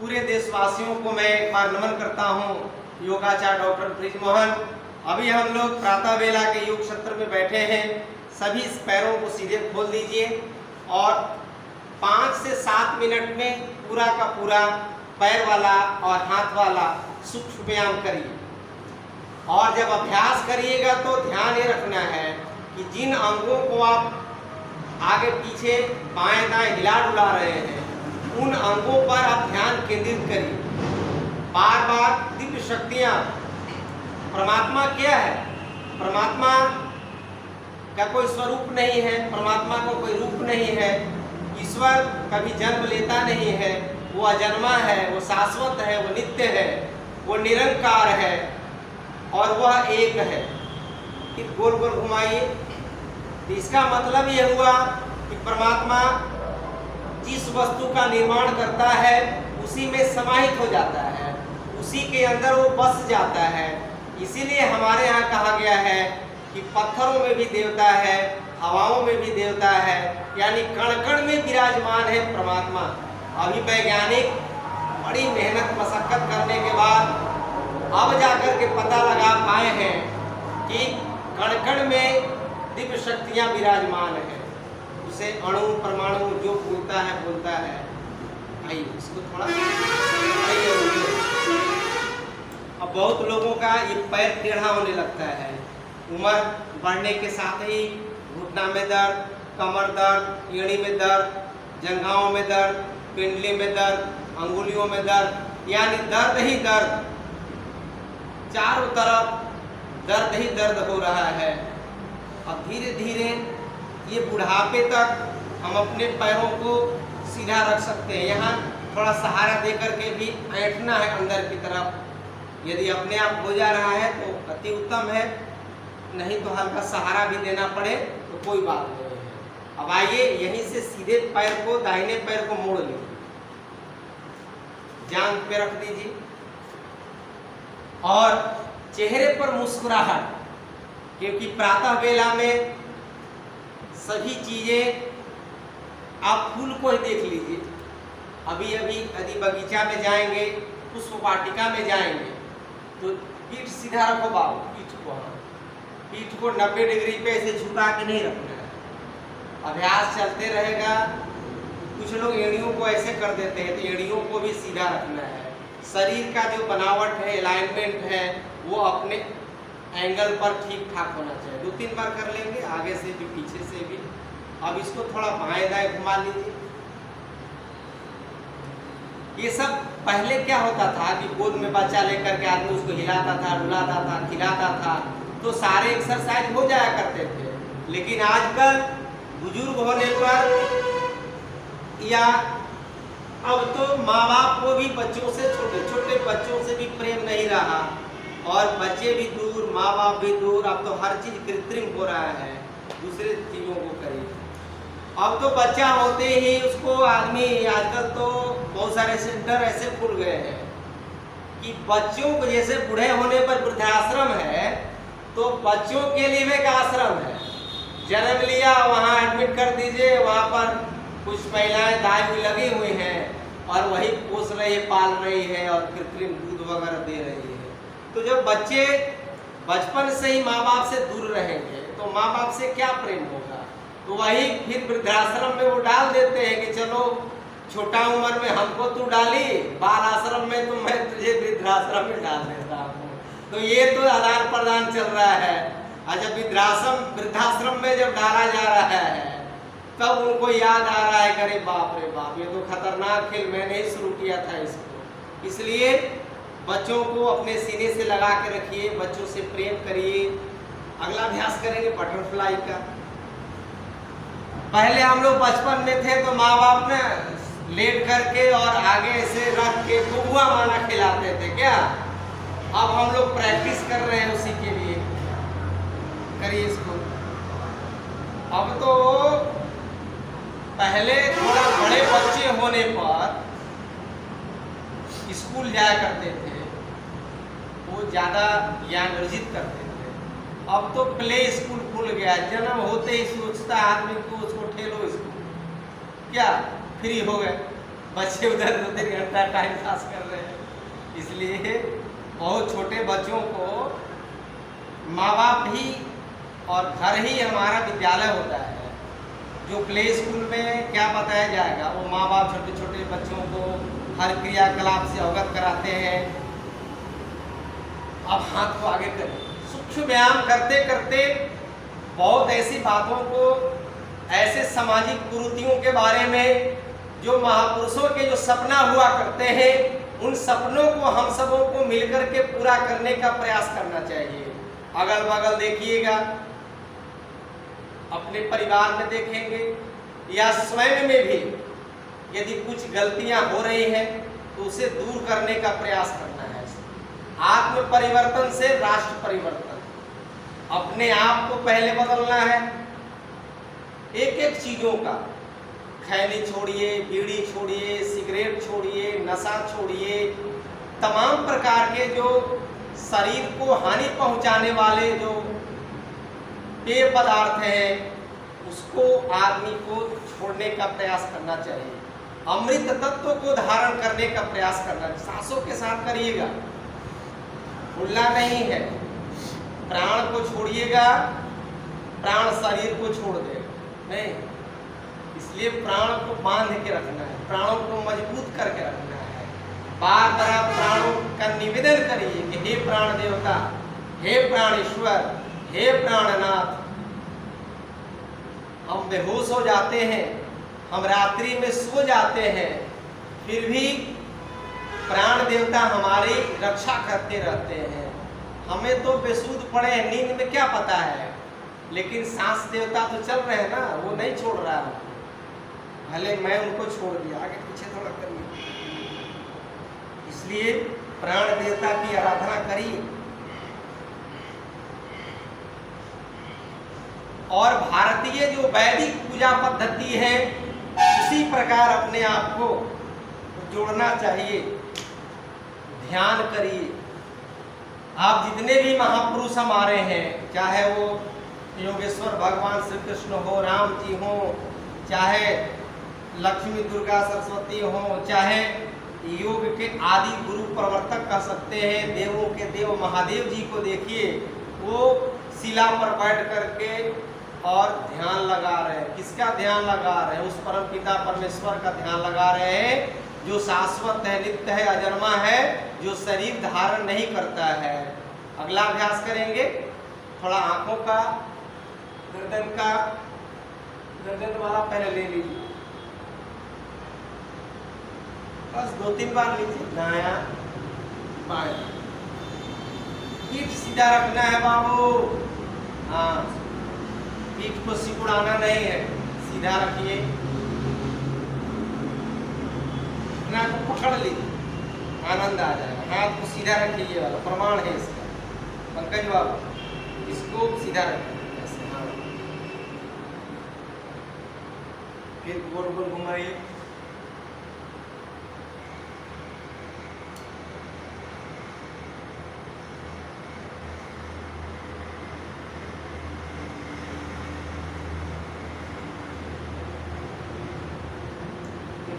पूरे देशवासियों को मैं एक बार नमन करता हूँ। योगाचार्य डॉक्टर ब्रिज मोहन। अभी हम लोग प्रातः वेला के योग सत्र में बैठे हैं। सभी पैरों को सीधे खोल दीजिए और 5 से 7 मिनट में पूरा का पूरा पैर वाला और हाथ वाला सूक्ष्म व्यायाम करिए। और जब अभ्यास करिएगा तो ध्यान ये रखना है कि जिन अंगों को आप आगे पीछे बाएं दाएं हिला डुला रहे हैं उन अंगों पर आप ध्यान केंद्रित करिए। बार बार दिव्य शक्तियाँ, परमात्मा क्या है? परमात्मा का कोई स्वरूप नहीं है, परमात्मा को कोई रूप नहीं है। ईश्वर कभी जन्म लेता नहीं है, वो अजन्मा है, वो शाश्वत है, वो नित्य है, वो निरंकार है और वह एक है। कि गोल गोल घुमाइए। तो इसका मतलब यह हुआ कि परमात्मा जिस वस्तु का निर्माण करता है उसी में समाहित हो जाता है, उसी के अंदर वो बस जाता है। इसीलिए हमारे यहाँ कहा गया है कि पत्थरों में भी देवता है, हवाओं में भी देवता है, यानी कण कण में विराजमान है परमात्मा। अभी वैज्ञानिक बड़ी मेहनत मशक्कत करने के बाद अब जाकर के पता लगा पाए हैं कि कण कण में दिव्य शक्तियाँ विराजमान है। उसे अणु परमाणु जो बोलता है। आइए इसको थोड़ा अब बहुत लोगों का ये पैर टेढ़ा होने लगता है। उम्र बढ़ने के साथ ही घुटना में दर्द, कमर दर्द, एड़ी में दर्द, जंघाओं में दर्द, पिंडली में दर्द, अंगुलियों में दर्द, यानी दर्द ही दर्द, चारों तरफ दर्द ही दर्द हो रहा है। अब धीरे धीरे ये बुढ़ापे तक हम अपने पैरों को सीधा रख सकते हैं। यहाँ थोड़ा सहारा दे करके भी ऐंठना है अंदर की तरफ। यदि अपने आप हो जा रहा है तो अति उत्तम है, नहीं तो हल्का सहारा भी देना पड़े तो कोई बात नहीं है। अब आइए यहीं से सीधे पैर को, दाहिने पैर को मोड़ लीजिए, जांघ पे रख दीजिए और चेहरे पर मुस्कुराहट, क्योंकि प्रातः वेला में सभी चीजें आप फूल को ही देख लीजिए। अभी अभी यदि बगीचा में जाएंगे, पुष्प वाटिका में जाएंगे तो पीठ सीधा रखो बाबू, पीठ को 90 डिग्री पे ऐसे झुका के नहीं रखना है। अभ्यास चलते रहेगा। कुछ लोग एड़ियों को ऐसे कर देते हैं, तो एड़ियों को भी सीधा रखना है। शरीर का जो बनावट है, अलाइनमेंट है, वो अपने एंगल पर ठीक ठाक होना चाहिए। 2-3 बार कर लेंगे, आगे से भी पीछे से भी। अब इसको थोड़ा बाएं दाएं घुमा लीजिए। ये सब पहले क्या होता था कि गोद में बच्चा लेकर के आदमी उसको हिलाता था, रुलाता था, खिलाता था, तो सारे एक्सरसाइज हो जाया करते थे। लेकिन आजकल बुजुर्ग होने पर या अब तो माँ बाप को भी बच्चों से, छोटे छोटे बच्चों से भी प्रेम नहीं रहा और बच्चे भी दूर, माँ बाप भी दूर। अब तो हर चीज कृत्रिम हो रहा है, दूसरे चीजों को करिए। अब तो बच्चा होते ही उसको आदमी, आजकल तो बहुत सारे सेंटर ऐसे खुल गए हैं कि बच्चों को, जैसे बूढ़े होने पर वृद्धाश्रम है तो बच्चों के लिए भी एक आश्रम है। जन्म लिया वहाँ एडमिट कर दीजिए, वहाँ पर कुछ महिलाएं दाई लगी हुई हैं और वही पोस रही है, पाल रही है और कृत्रिम दूध वगैरह दे रही है। तो जब बच्चे बचपन से ही माँ बाप से दूर रहेंगे तो माँ बाप से क्या प्रेम होगा? तो वही फिर वृद्धाश्रम में वो डाल देते हैं कि चलो छोटा उम्र में हमको तू डाली बाल आश्रम में, तो मैं तुझे वृद्धाश्रम में डाल देता हूँ। तो ये तो आदान प्रदान चल रहा है। और जब वृद्धाश्रम में जब डाला जा रहा है तब उनको याद आ रहा है, अरे बाप रे बाप, ये तो खतरनाक खेल, मैंने ही शुरू किया था इसको। इसलिए बच्चों को अपने सीने से लगा के रखिए, बच्चों से प्रेम करिए। अगला अभ्यास करेंगे बटरफ्लाई का। पहले हम लोग बचपन में थे तो माँ बाप ने लेट करके और आगे से रख के बुआ माना खिलाते थे क्या। अब हम लोग प्रैक्टिस कर रहे हैं उसी के लिए। करिए इसको। अब तो पहले थोड़ा बड़े बच्चे होने पर स्कूल जाया करते थे, वो ज़्यादा ज्ञान अर्जित करते थे। अब तो प्ले स्कूल खुल गया, जन्म होते ही सोचता है आदमी को उसको ठेलो स्कूल, क्या फ्री हो गए। बच्चे उधर 2-3 घंटा टाइम पास कर रहे हैं। इसलिए बहुत छोटे बच्चों को माँ बाप ही और घर ही हमारा विद्यालय होता है। जो प्ले स्कूल में क्या बताया जाएगा, वो माँ बाप छोटे छोटे बच्चों को हर क्रियाकलाप से अवगत कराते हैं। अब हाथ को आगे करें। सूक्ष्म व्यायाम करते करते बहुत ऐसी बातों को, ऐसे सामाजिक कुरीतियों के बारे में जो महापुरुषों के जो सपना हुआ करते हैं, उन सपनों को हम सबों को मिलकर के पूरा करने का प्रयास करना चाहिए। अगल बगल देखिएगा, अपने परिवार में देखेंगे या स्वयं में भी यदि कुछ गलतियां हो रही हैं तो उसे दूर करने का प्रयास करना है। आत्म परिवर्तन से राष्ट्र परिवर्तन। अपने आप को पहले बदलना है। एक एक चीजों का, खैनी छोड़िए, बीड़ी छोड़िए, सिगरेट छोड़िए, नशा छोड़िए, तमाम प्रकार के जो शरीर को हानि पहुंचाने वाले जो पेय पदार्थ हैं, उसको आदमी को छोड़ने का प्रयास करना चाहिए। अमृत तत्व को धारण करने का प्रयास करना, सांसों के साथ करिएगा, भूलना नहीं है। प्राण को छोड़िएगा, प्राण शरीर को छोड़ दे नहीं, इसलिए प्राण को बांध के रखना है, प्राणों को मजबूत करके रखना है। बार बार प्राणों का निवेदन करिए कि हे प्राण देवता, हे प्राणेश्वर, हे प्राणनाथ। हम बेहोश हो जाते हैं, हम रात्रि में सो जाते हैं, फिर भी प्राण देवता हमारी रक्षा करते रहते हैं। हमें तो बेसुध पड़े हैं, नींद में क्या पता है, लेकिन सांस देवता तो चल रहे हैं ना, वो नहीं छोड़ रहा है। भले मैं उनको छोड़ दिया, आगे पीछे थोड़ा करिए। इसलिए प्राण देवता की आराधना करिए। और भारतीय जो वैदिक पूजा पद्धति है, उसी प्रकार अपने आप को जोड़ना चाहिए। ध्यान करिए। आप जितने भी महापुरुष हमारे हैं, चाहे वो योगेश्वर भगवान श्री कृष्ण हो, राम जी हो, चाहे लक्ष्मी दुर्गा सरस्वती हो, चाहे योग के आदि गुरु प्रवर्तक कह सकते हैं, देवों के देव महादेव जी को देखिए, वो शिला पर बैठ करके और ध्यान लगा रहे हैं। किसका ध्यान लगा रहे हैं? उस परम पिता परमेश्वर का ध्यान लगा रहे हैं, जो शाश्वत है, नित्य है, अजन्मा है, जो शरीर धारण नहीं करता है। अगला अभ्यास करेंगे, थोड़ा आंखों का, गर्दन वाला पहले ले लीजिए, बस 2-3 बार लीजिए। दायां बायां, पीठ सीधा रखना है बाबू। हाँ, पीठ को सिकुड़ाना नहीं है, सीधा रखिए। नाक को पकड़ लीजिए, आनंद आ जाएगा। हाथ को सीधा रखिए, ये वाला प्रमाण है इसका। पंकज बाबू, इसको सीधा रखिए ऐसे। हाँ, फिर गोल गोल घुमाइए।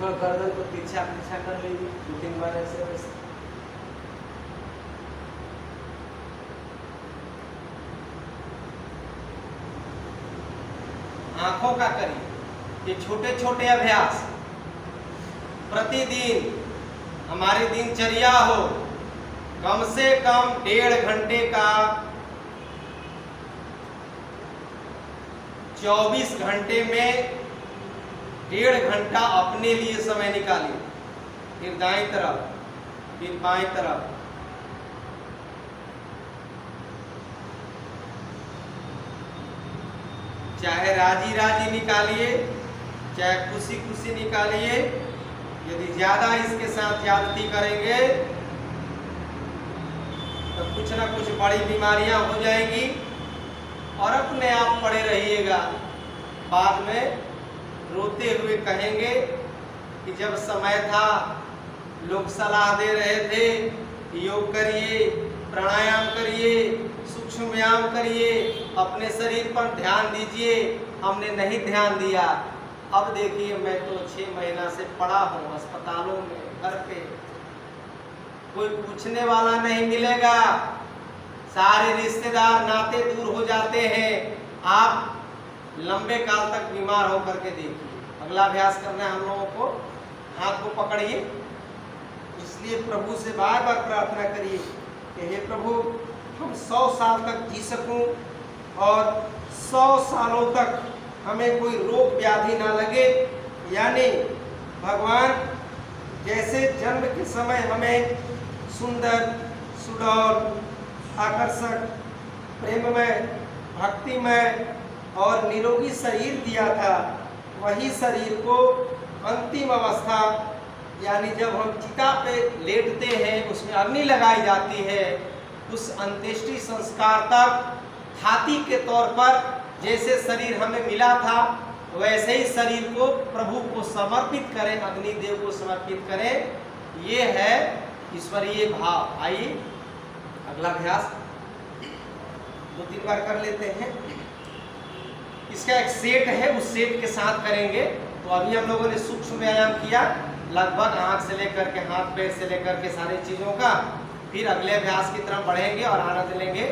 थोड़ा गर्दन को तिरछा तिरछा कर लीजिए, 2-3 बार ऐसे वैसे। आंखों का करिए। ये छोटे छोटे अभ्यास प्रतिदिन हमारी दिनचर्या हो, कम से कम 1.5 घंटे का, 24 घंटे में 1.5 घंटा अपने लिए समय निकालिए। फिर दाएं तरफ, फिर बाएं तरफ। चाहे राजी राजी निकालिए, चाहे खुशी खुशी निकालिए। यदि ज्यादा इसके साथ ज्यादती करेंगे तो कुछ ना कुछ बड़ी बीमारियां हो जाएंगी और अपने आप पड़े रहिएगा। बाद में रोते हुए कहेंगे कि जब समय था, लोग सलाह दे रहे थे, योग करिए, प्राणायाम करिए, सूक्ष्म व्यायाम करिए, अपने शरीर पर ध्यान दीजिए, हमने नहीं ध्यान दिया। अब देखिए मैं तो 6 महीना से पड़ा हूँ अस्पतालों में, घर पे कोई पूछने वाला नहीं मिलेगा, सारे रिश्तेदार नाते दूर हो जाते हैं। आप लंबे काल तक बीमार होकर के देखिए। अगला अभ्यास करना है हम लोगों को, हाथ को पकड़िए, इसलिए प्रभु से बार बार प्रार्थना करिए कि हे प्रभु हम 100 साल तक जी सकूं और 100 सालों तक हमें कोई रोग व्याधि ना लगे। यानी भगवान जैसे जन्म के समय हमें सुंदर, सुडौल, आकर्षक, प्रेममय, भक्तिमय और निरोगी शरीर दिया था, वही शरीर को अंतिम अवस्था यानी जब हम चिता पे लेटते हैं, उसमें अग्नि लगाई जाती है, उस अंत्येष्टि संस्कार तक खाती के तौर पर जैसे शरीर हमें मिला था वैसे ही शरीर को प्रभु को समर्पित करें, अग्निदेव को समर्पित करें। ये है ईश्वरीय भाव। आइए अगला अभ्यास 2-3 बार कर लेते हैं। इसका एक सेट है, उस सेट के साथ करेंगे। तो अभी हम लोगों ने सूक्ष्म व्यायाम किया, लगभग आंख से लेकर के हाथ पैर से लेकर के सारी चीज़ों का। फिर अगले अभ्यास की तरफ बढ़ेंगे और आनंद लेंगे।